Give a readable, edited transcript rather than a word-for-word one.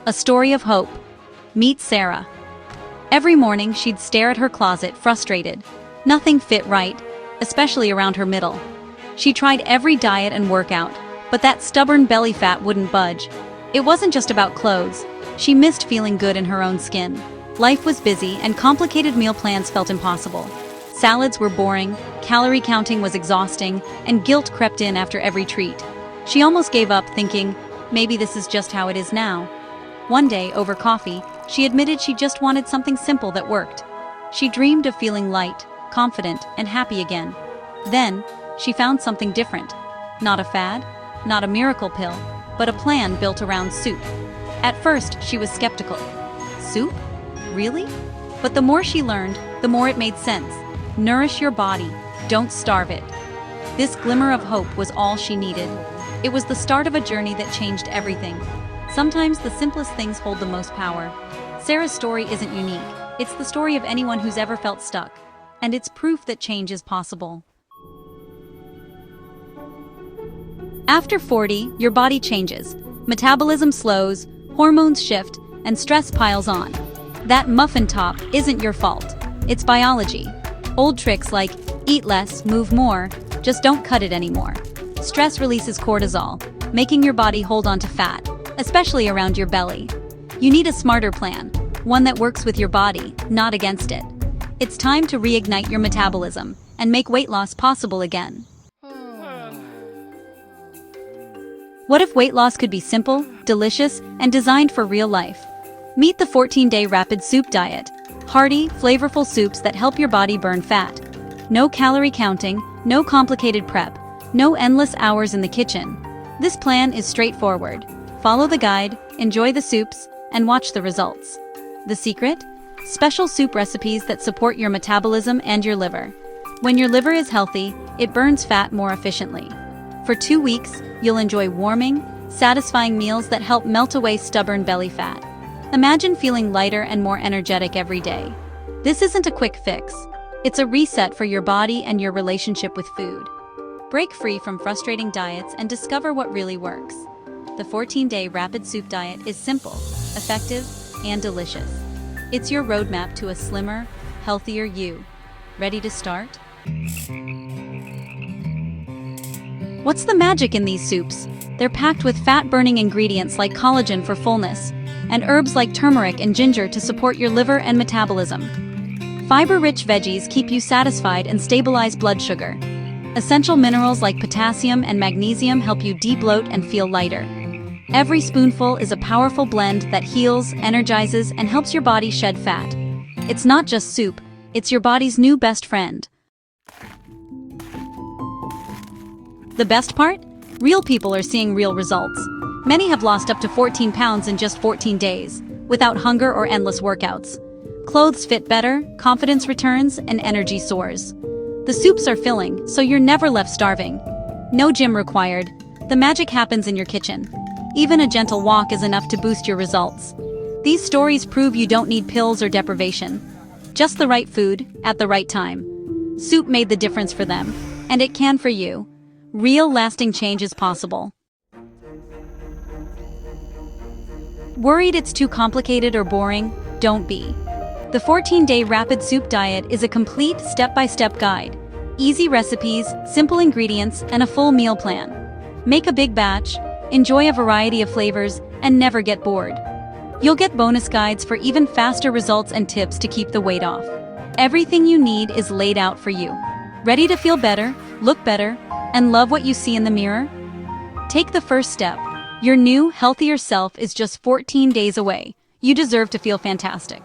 A story of hope. Meet Sarah. Every morning she'd stare at her closet, frustrated. Nothing fit right, especially around her middle. She tried every diet and workout, but that stubborn belly fat wouldn't budge. It wasn't just about clothes. She missed feeling good in her own skin. Life was busy and complicated meal plans felt impossible. Salads were boring, calorie counting was exhausting, and guilt crept in after every treat. She almost gave up, thinking, maybe this is just how it is now. One day, over coffee, she admitted she just wanted something simple that worked. She dreamed of feeling light, confident, and happy again. Then, she found something different. Not a fad, not a miracle pill, but a plan built around soup. At first, she was skeptical. Soup? Really? But the more she learned, the more it made sense. Nourish your body, don't starve it. This glimmer of hope was all she needed. It was the start of a journey that changed everything. Sometimes the simplest things hold the most power. Sarah's story isn't unique. It's the story of anyone who's ever felt stuck. And it's proof that change is possible. After 40, your body changes. Metabolism slows, hormones shift, and stress piles on. That muffin top isn't your fault. It's biology. Old tricks like eat less, move more, just don't cut it anymore. Stress releases cortisol, making your body hold on to fat, especially around your belly. You need a smarter plan, one that works with your body, not against it. It's time to reignite your metabolism and make weight loss possible again. What if weight loss could be simple, delicious, and designed for real life? Meet the 14-day rapid soup diet. Hearty, flavorful soups that help your body burn fat. No calorie counting, no complicated prep, no endless hours in the kitchen. This plan is straightforward. Follow the guide, enjoy the soups, and watch the results. The secret? Special soup recipes that support your metabolism and your liver. When your liver is healthy, it burns fat more efficiently. For 2 weeks, you'll enjoy warming, satisfying meals that help melt away stubborn belly fat. Imagine feeling lighter and more energetic every day. This isn't a quick fix. It's a reset for your body and your relationship with food. Break free from frustrating diets and discover what really works. The 14-day rapid soup diet is simple, effective, and delicious. It's your roadmap to a slimmer, healthier you. Ready to start? What's the magic in these soups? They're packed with fat-burning ingredients like collagen for fullness, and herbs like turmeric and ginger to support your liver and metabolism. Fiber-rich veggies keep you satisfied and stabilize blood sugar. Essential minerals like potassium and magnesium help you de-bloat and feel lighter. Every spoonful is a powerful blend that heals, energizes, and helps your body shed fat. It's not just soup, it's your body's new best friend. The best part? Real people are seeing real results. Many have lost up to 14 pounds in just 14 days, without hunger or endless workouts. Clothes fit better, confidence returns, and energy soars. The soups are filling, so you're never left starving. No gym required. The magic happens in your kitchen. Even a gentle walk is enough to boost your results. These stories prove you don't need pills or deprivation. Just the right food, at the right time. Soup made the difference for them, and it can for you. Real lasting change is possible. Worried it's too complicated or boring? Don't be. The 14-day rapid soup diet is a complete step-by-step guide. Easy recipes, simple ingredients, and a full meal plan. Make a big batch, enjoy a variety of flavors, and never get bored. You'll get bonus guides for even faster results and tips to keep the weight off. Everything you need is laid out for you. Ready to feel better, look better, and love what you see in the mirror? Take the first step. Your new, healthier self is just 14 days away. You deserve to feel fantastic.